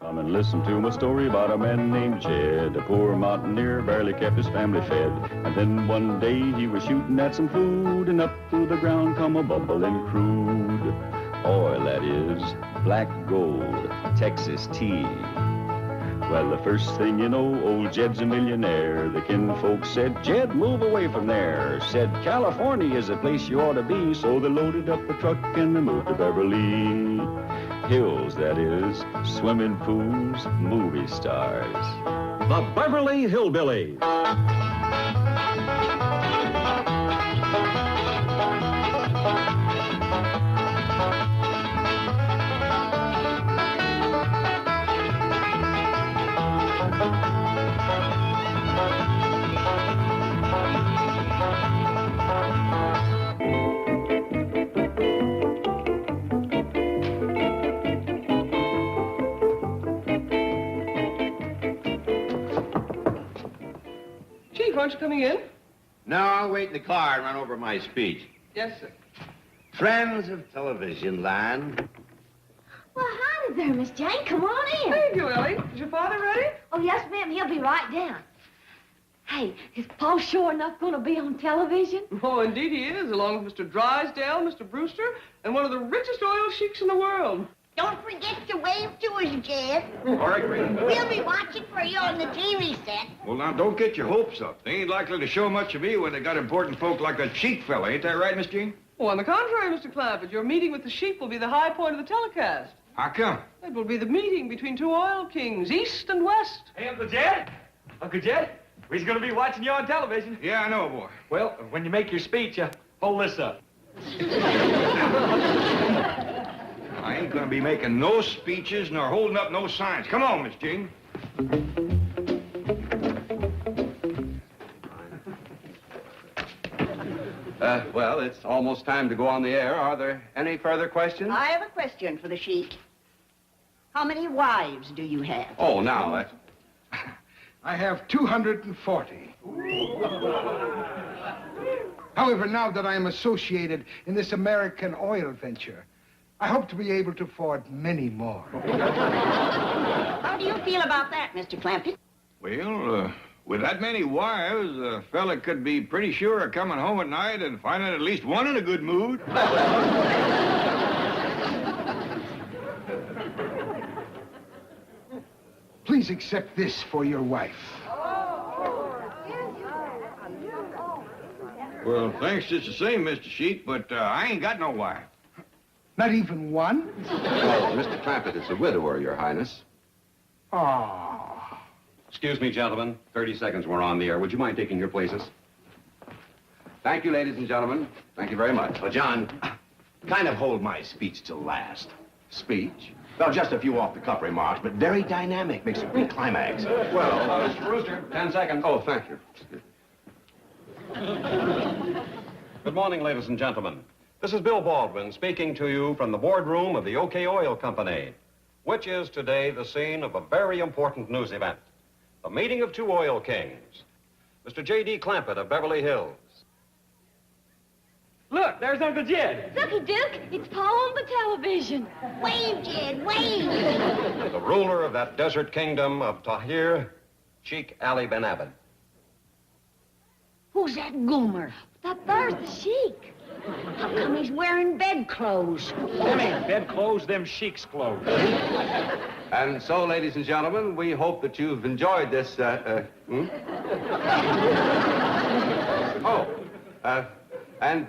Come and listen to my story about a man named Jed. A poor mountaineer barely kept his family fed. And then one day he was shooting at some food, and up through the ground come a bubbling crude oil, that is, black gold, Texas tea. Well, the first thing you know, old Jed's a millionaire. The kinfolk said, Jed, move away from there. Said, California is a place you ought to be. So they loaded up the truck and they moved to Beverly Hills, that is, swimming pools, movie stars. The Beverly Hillbillies. Sheik, aren't you coming in? No, I'll wait in the car and run over my speech. Yes, sir. Friends of television land. Well, howdy there, Miss Jane. Come on in. Thank you, Ellie. Is your father ready? Oh, yes, ma'am. He'll be right down. Hey, is Paul sure enough going to be on television? Oh, indeed he is, along with Mr. Drysdale, Mr. Brewster, and one of the richest oil sheiks in the world. Don't forget to wave to us, Jed. All right, Green. We'll be watching for you on the TV set. Well, now, don't get your hopes up. They ain't likely to show much of me when they got important folk like that Sheik fella. Ain't that right, Miss Jean? Oh, on the contrary, Mr. Clampett, your meeting with the sheik will be the high point of the telecast. How come? It will be the meeting between two oil kings, East and West. Hey, Uncle Jed. Uncle Jed, we're going to be watching you on television. Yeah, I know, boy. Well, when you make your speech, hold this up. I ain't gonna be making no speeches nor holding up no signs. Come on, Miss Jean. Well, it's almost time to go on the air. Are there any further questions? I have a question for the sheik. How many wives do you have? Oh, now, that's... I have 240. However, now that I am associated in this American oil venture, I hope to be able to afford many more. How do you feel about that, Mr. Clampett? Well, with that many wives, a fella could be pretty sure of coming home at night and finding at least one in a good mood. Please accept this for your wife. Well, thanks just the same, Mr. Sheik, but I ain't got no wife. Not even one? Well, Mr. Clampett is a widower, Your Highness. Ah. Excuse me, gentlemen. 30 seconds we're on the air. Would you mind taking your places? Thank you, ladies and gentlemen. Thank you very much. Well, John, kind of hold my speech till last. Speech? Well, just a few off-the-cuff remarks, but very dynamic. Makes a great climax. Well, Mr. Brewster, 10 seconds. Oh, thank you. Good morning, ladies and gentlemen. This is Bill Baldwin speaking to you from the boardroom of the OK Oil Company, which is today the scene of a very important news event, the meeting of two oil kings. Mr. J.D. Clampett of Beverly Hills. Look, there's Uncle Jed. Looky, Duke, it's Paul on the television. Wave, Jed, wave. The ruler of that desert kingdom of Tahir, Sheik Ali bin Abed. Who's that goomer? That there's the sheik. How come he's wearing bedclothes? Them ain't bedclothes, them Sheik's clothes. And so, ladies and gentlemen, we hope that you've enjoyed this, and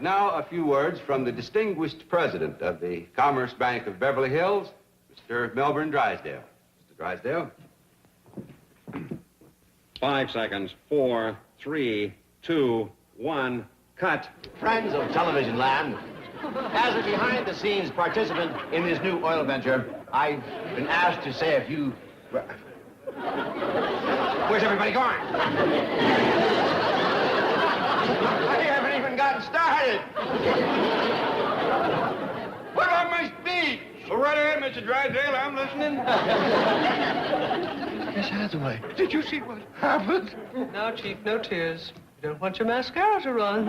now a few words from the distinguished president of the Commerce Bank of Beverly Hills, Mr. Melbourne Drysdale. Mr. Drysdale. 5 seconds. 4, 3, 2, 1, cut. Friends of television land, as a behind-the-scenes participant in this new oil venture, I've been asked to say a few... Where's everybody going? I haven't even gotten started. What about my speech? Go right ahead, Mr. Drysdale. I'm listening. Miss Hathaway, did you see what happened? Now, Chief, no tears. You don't want your mascara to run.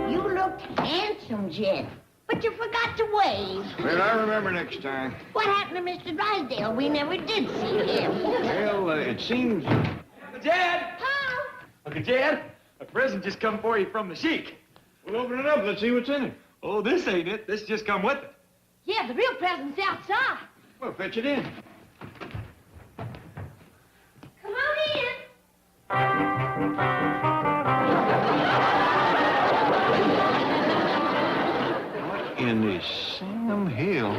You look handsome, Jed. But you forgot to wave. Well, I remember next time. What happened to Mr. Drysdale? We never did see him. Well, it seems... Uncle Jed! Huh? Uncle Jed, a present just come for you from the Sheik. Well, open it up. Let's see what's in it. Oh, this ain't it. This just come with it. Yeah, the real present's outside. Well, fetch it in. Come on in. What in the Sam Hill?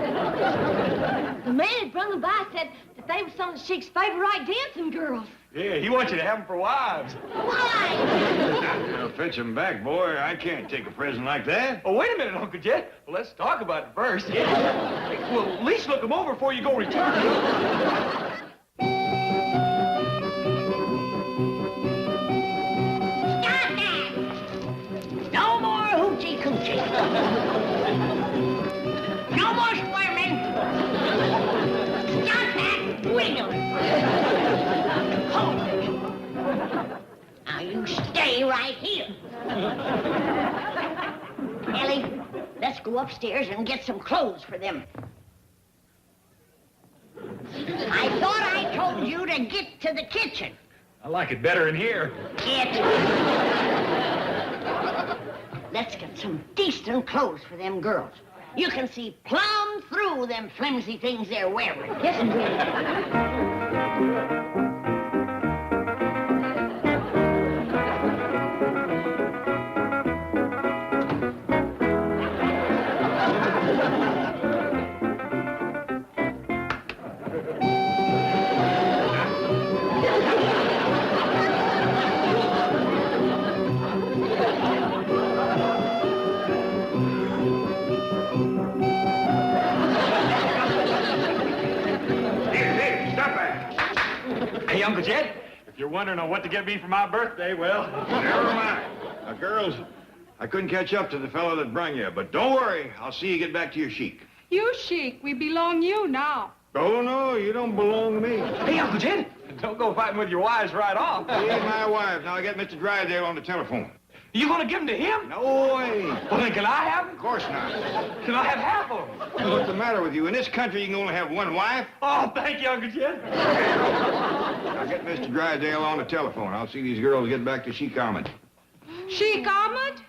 The man that brung them by said that they were some of the Sheik's favorite dancing girls. Yeah, he wants you to have them for wives. Why? Well, fetch him back, boy. I can't take a present like that. Oh, wait a minute, Uncle Jed. Well, let's talk about it first. Yeah. Well, at least look them over before you go return. Stop that! No more hoochie coochie. No more squirming. Stop that wiggling. Hold it. Now you stay right here. Ellie, let's go upstairs and get some clothes for them. I thought I told you to get to the kitchen. I like it better in here. Let's get some decent clothes for them girls. You can see plumb through them flimsy things they're wearing. Yes, indeed. Hey, Uncle Jed, if you're wondering on what to get me for my birthday, well... Never mind. Now, girls, I couldn't catch up to the fellow that brung you, but don't worry. I'll see you get back to your Sheik. You, Sheik, we belong you now. Oh, no, you don't belong to me. Hey, Uncle Jed, don't go fighting with your wives right off. She ain't my wife. Now, I got Mr. Drysdale on the telephone. You gonna give them to him? No way. Well, then can I have them? Of course not. Can I have half of them? What's the matter with you? In this country, you can only have one wife. Oh, thank you, Uncle Jed. I'll get Mr. Drysdale on the telephone. I'll see these girls get back to Sheik Ahmed. Sheik Ahmed?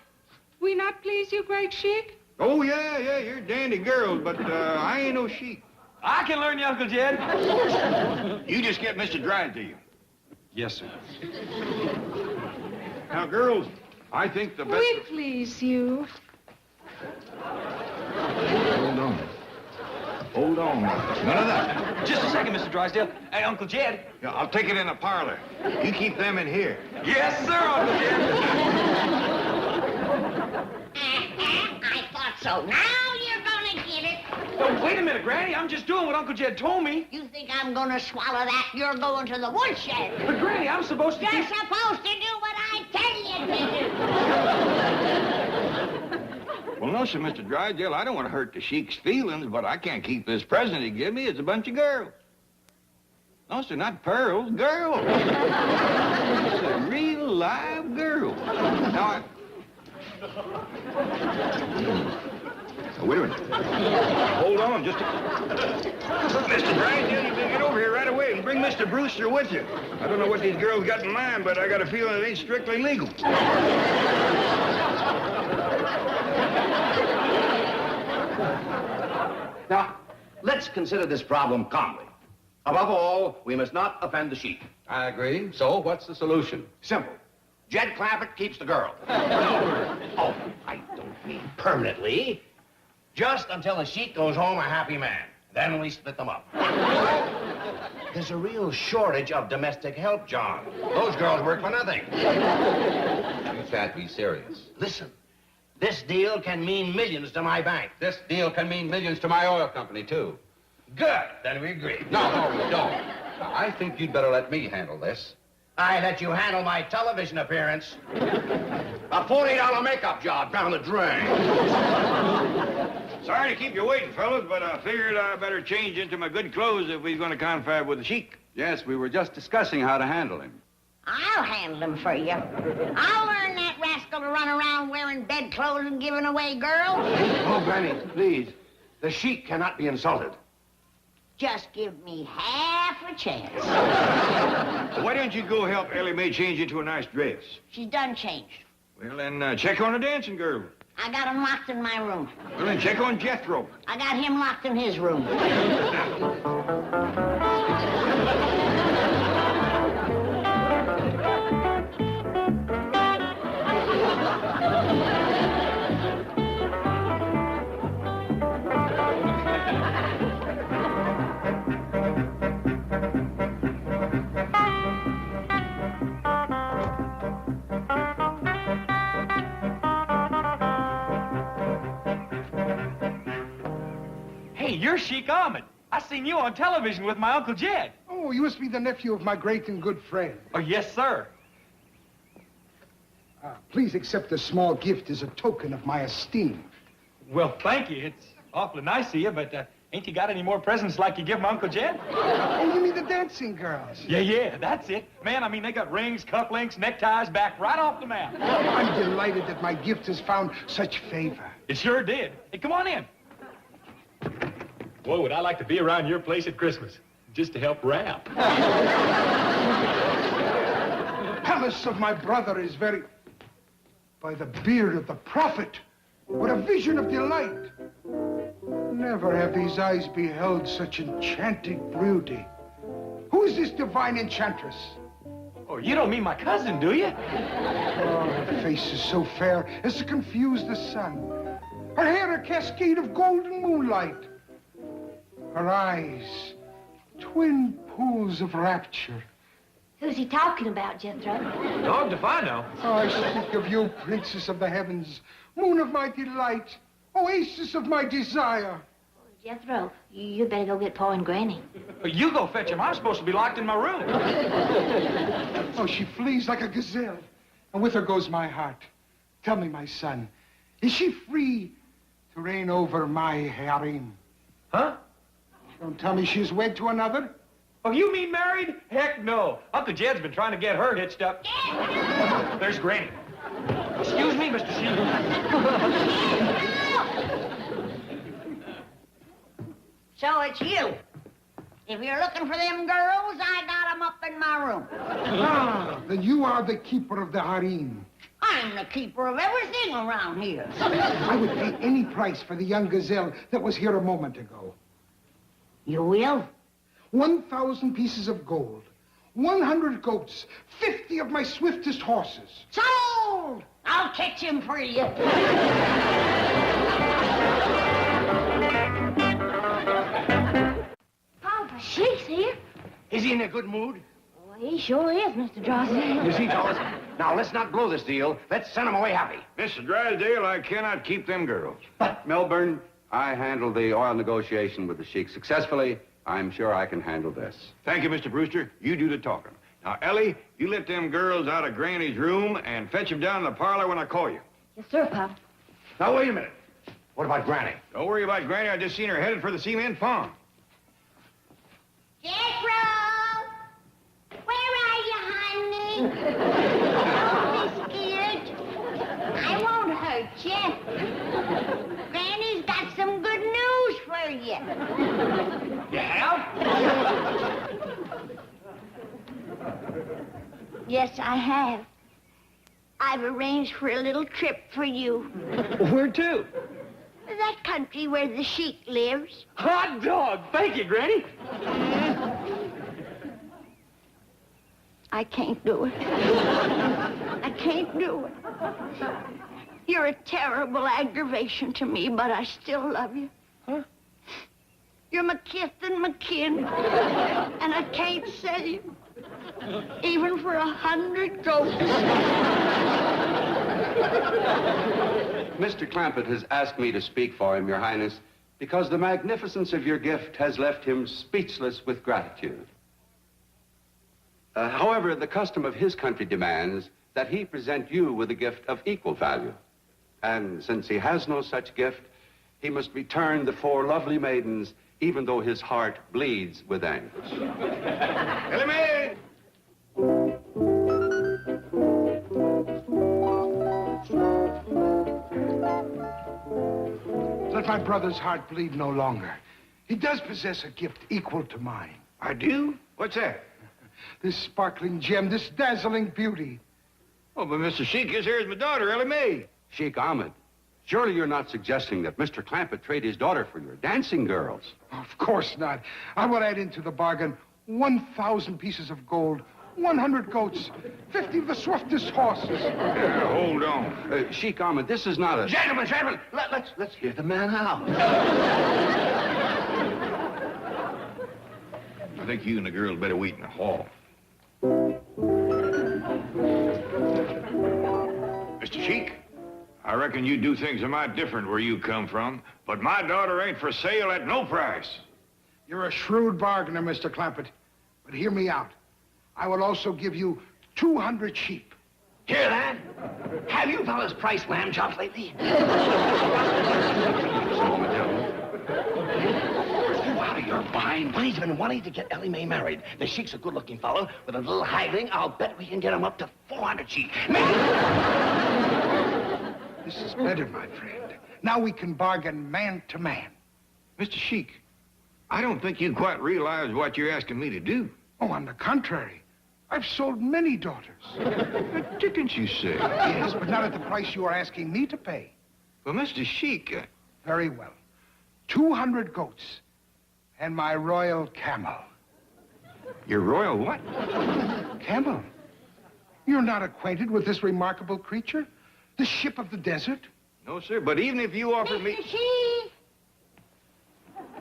We not please you, great Sheik? Oh, yeah, you're dandy girls, but I ain't no Sheik. I can learn you, Uncle Jed. You just get Mr. Drysdale. Yes, sir. Now, girls, I think the best... We please you. Hold on. None of that. Just a second, Mr. Drysdale. Hey, Uncle Jed. Yeah, I'll take it in the parlor. You keep them in here. Yes, sir, Uncle Jed. I thought so. Now you're gonna get it. Oh, wait a minute, Granny. I'm just doing what Uncle Jed told me. You think I'm gonna swallow that? You're going to the woodshed. But, Granny, I'm supposed to... You're supposed to do what I tell you to do. Well, no, sir, Mr. Drysdale, I don't want to hurt the Sheik's feelings, but I can't keep this present he gave me. It's a bunch of girls. No, sir, not pearls, girls. It's a real live girl. Now, Oh, wait a minute. Hold on, just a... Mr. Drysdale, you better get over here right away and bring Mr. Brewster with you. I don't know what these girls got in mind, but I got a feeling it ain't strictly legal. Now, let's consider this problem calmly. Above all, we must not offend the Sheik. I agree. So, what's the solution? Simple. Jed Clampett keeps the girl. Oh, I don't mean permanently. Just until the Sheik goes home a happy man. Then we split them up. There's a real shortage of domestic help, John. Those girls work for nothing. You can't be serious. Listen, this deal can mean millions to my bank. This deal can mean millions to my oil company, too. Good. Then we agree. No, we don't. Now, I think you'd better let me handle this. I let you handle my television appearance. A $40 makeup job down the drain. Sorry to keep you waiting, fellas, but I figured I better change into my good clothes if we're going to confab with the Sheik. Yes, we were just discussing how to handle him. I'll handle him for you. I'll learn that rascal rascal to run around wearing bedclothes and giving away girls. Oh, Granny, please. The Sheik cannot be insulted. Just give me half a chance. Why don't you go help Ellie Mae change into a nice dress? She's done changed. Well, then check on a dancing girl. I got him locked in my room. Well, then check on Jethro. I got him locked in his room. Hey, you're Sheik Ahmed. I seen you on television with my Uncle Jed. Oh, you must be the nephew of my great and good friend. Oh, yes, sir. Please accept this small gift as a token of my esteem. Well, thank you. It's awfully nice of you, but ain't you got any more presents like you give my Uncle Jed? Oh, you mean the dancing girls? Yeah, that's it. Man, I mean, they got rings, cufflinks, neckties back right off the map. I'm delighted that my gift has found such favor. It sure did. Hey, come on in. Boy, would I like to be around your place at Christmas, just to help wrap. Palace of my brother is very... By the beard of the prophet, what a vision of delight. Never have these eyes beheld such enchanting beauty. Who is this divine enchantress? Oh, you don't mean my cousin, do you? Oh, her face is so fair as to confuse the sun. Her hair a cascade of golden moonlight. Her eyes, twin pools of rapture. Who's he talking about, Jethro? Dogged if I know. Oh, I speak of you, princess of the heavens, moon of my delight, oasis of my desire. Jethro, you better go get Pa and Granny. You go fetch him. I'm supposed to be locked in my room. Oh, she flees like a gazelle, and with her goes my heart. Tell me, my son, is she free to reign over my harem? Huh? Don't tell me she's wed to another? Oh, you mean married? Heck no. Uncle Jed's been trying to get her hitched up. There's Granny. Excuse me, Mr. Sheik. So it's you. If you're looking for them girls, I got them up in my room. Then you are the keeper of the harem. I'm the keeper of everything around here. I would pay any price for the young gazelle that was here a moment ago. You will? 1,000 pieces of gold, 100 goats, 50 of my swiftest horses. Sold! I'll catch him for you. Papa, Sheik's here. Is he in a good mood? Well, he sure is, Mr. Drysdale. You see, fellas? Now, let's not blow this deal. Let's send him away happy. Mr. Drysdale, I cannot keep them girls. But, Milburn, I handled the oil negotiation with the Sheik successfully. I'm sure I can handle this. Thank you, Mr. Brewster. You do the talking. Now, Ellie, you let them girls out of Granny's room and fetch them down to the parlor when I call you. Yes, sir, Papa. Now, wait a minute. What about Granny? Don't worry about Granny. I just seen her headed for the cement pond. Jethro! Where are you, honey? Don't be scared. I won't hurt you. Granny's got some good news for you. You have? Yes, I have. I've arranged for a little trip for you. Where to? That country where the Sheik lives. Hot dog. Thank you, Granny. I can't do it. I can't do it. You're a terrible aggravation to me, but I still love you. Huh? You're my kith and my kin, and I can't sell you, even for 100 goats. Mr. Clampett has asked me to speak for him, Your Highness, because the magnificence of your gift has left him speechless with gratitude. However, the custom of his country demands that he present you with a gift of equal value. And since he has no such gift, he must return the 4 lovely maidens, even though his heart bleeds with anguish. Ellie Mae! Let my brother's heart bleed no longer. He does possess a gift equal to mine. I do? What's that? This sparkling gem, this dazzling beauty. Oh, but Mr. Sheik, this here is my daughter, Ellie Mae. Sheik Ahmed, surely you're not suggesting that Mr. Clampett trade his daughter for your dancing girls? Of course not. I will add into the bargain 1,000 pieces of gold, 100 goats, 50 of the swiftest horses. Hold on. Sheik Ahmed, this is not a... Gentlemen, let's hear the man out. I think you and the girls better wait in the hall. Mr. Sheik, I reckon you do things a mite different where you come from, but my daughter ain't for sale at no price. You're a shrewd bargainer, Mr. Clampett. But hear me out. I will also give you 200 sheep. Hear that? Have you fellas priced lamb chops lately? You out of your mind? He's been wanting to get Ellie Mae married. The Sheik's a good-looking fellow. With a little haggling, I'll bet we can get him up to 400 sheep. This is better, my friend. Now we can bargain man to man. Mr. Sheik, I don't think you quite realize what you're asking me to do. Oh, on the contrary. I've sold many daughters. The chickens, you say? Yes, but not at the price you are asking me to pay. Well, Mr. Sheik... Very well. 200 goats and my royal camel. Your royal what? Camel. You're not acquainted with this remarkable creature? The ship of the desert? No, sir, but even if you offer me... Mr. Sheik,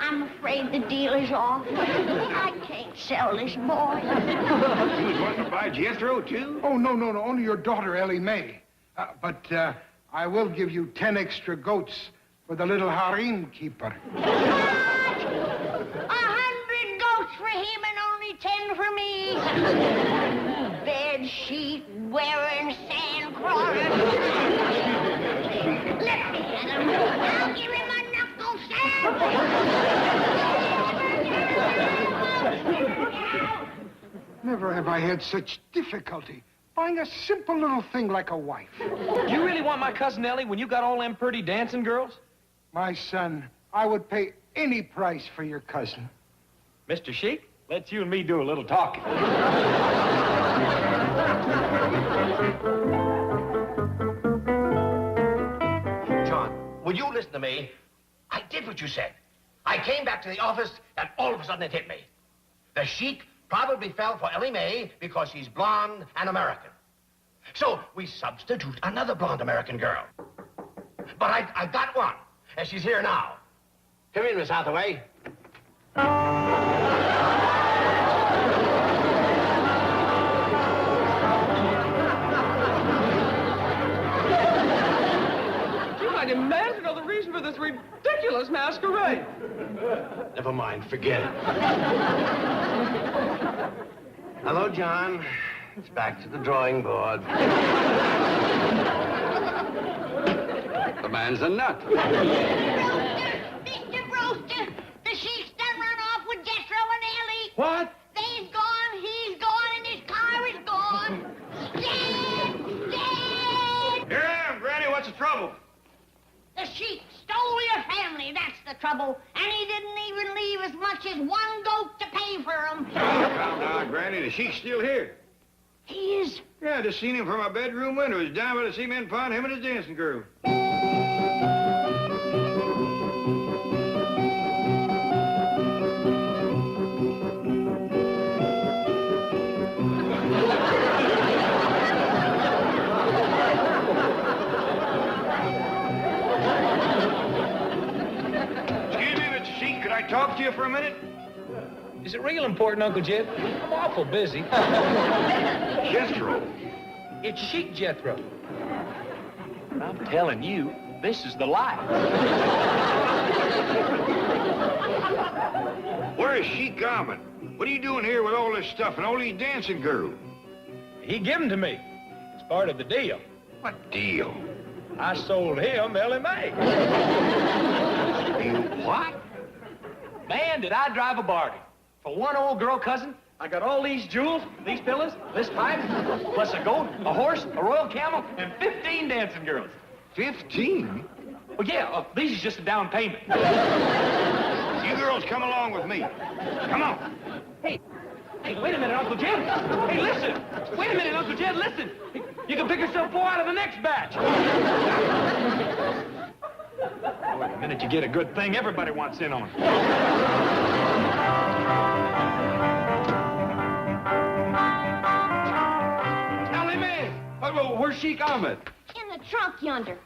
I'm afraid the deal is off. I can't sell this boy. You was wanting to buy Jethro, too? Oh, no. Only your daughter, Ellie Mae. But I will give you 10 extra goats for the little harem keeper. 100 goats for him and only 10 for me. Bed sheet wearing sand crawler. Let me at him. I'll give him a knuckle sand. Never have I had such difficulty buying a simple little thing like a wife. You really want my cousin Ellie when you got all them pretty dancing girls? My son, I would pay any price for your cousin. Mr. Sheik, let's you and me do a little talking. John, will you listen to me? I did what you said. I came back to the office, and all of a sudden it hit me. The Sheik probably fell for Ellie Mae because she's blonde and American. So we substitute another blonde American girl. But I got one, and she's here now. Come in, Miss Hathaway. I demand to know the reason for this ridiculous masquerade. Never mind, forget it. Hello, John. It's back to the drawing board. The man's a nut. Mr. Brewster, the Sheik's done run off with Jethro and Ellie. What? They's gone, he's gone, and his car is gone. Stand! Here I am, Granny. What's the trouble? The Sheik stole your family, that's the trouble. And he didn't even leave as much as one goat to pay for them. Now, Granny, the Sheik's still here. He is. Yeah, I just seen him from my bedroom window. He's down by the cement pond, him and his dancing girl. Talk to you for a minute? Is it real important, Uncle Jed? I'm awful busy. Jethro. It's Sheik Jethro. I'm telling you, this is the life. Where is Sheik Ahmed? What are you doing here with all this stuff and all these dancing girls? He gave them to me. It's part of the deal. What deal? I sold him Ellie Mae. You what? Man, did I drive a bargain. For one old girl cousin, I got all these jewels, these pillows, this pipe, plus a goat, a horse, a royal camel, and 15 dancing girls. 15? Oh, yeah, these is just a down payment. You girls come along with me. Come on. Hey, wait a minute, Uncle Jed. Hey, listen. Wait a minute, Uncle Jed, listen. You can pick yourself 4 out of the next batch. Wait a minute, you get a good thing, everybody wants in on it. Tell him in. Where's Sheik Ahmed? In the trunk yonder.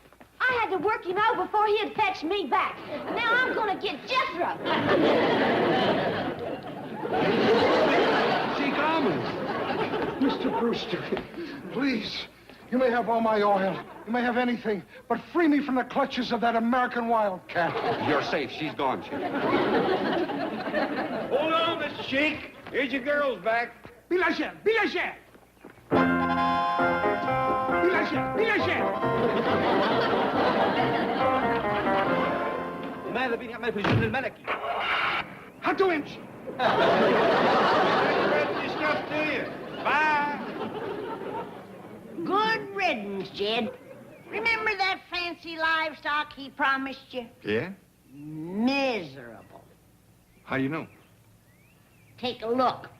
I had to work him out before he'd fetch me back. Now I'm gonna get Jethro. Sheik Ahmed. Mr. Brewster, please. You may have all my oil. You may have anything. But free me from the clutches of that American wildcat. You're safe. She's gone, Sheik. Hold on, Mr. Sheik. Here's your girls back. Bilage! Bilage! Bilage! Bilage! ماذا بي نعمل في الجن الملكي؟ هاتوا امشي. Your stuff to you. Bye. Good riddance, Jed. Remember that fancy livestock he promised you? Yeah? Miserable. How do you know? Take a look.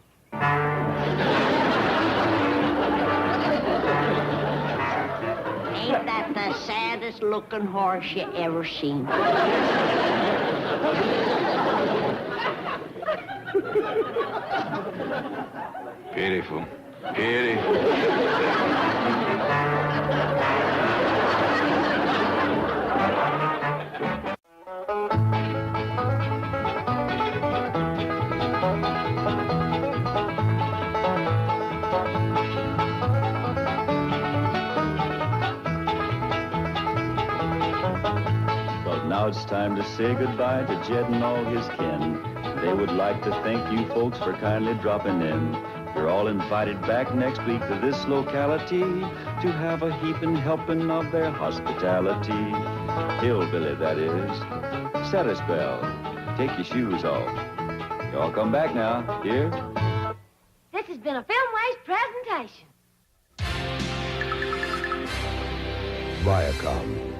Ain't that the saddest looking horse you ever seen? Beautiful. Beauty. Well, now it's time to say goodbye to Jed and all his kin. They would like to thank you folks for kindly dropping in. You're all invited back next week to this locality to have a heaping helping of their hospitality. Hillbilly, that is. Set a spell. Take your shoes off. Y'all come back now, dear. This has been a Filmways presentation. Viacom.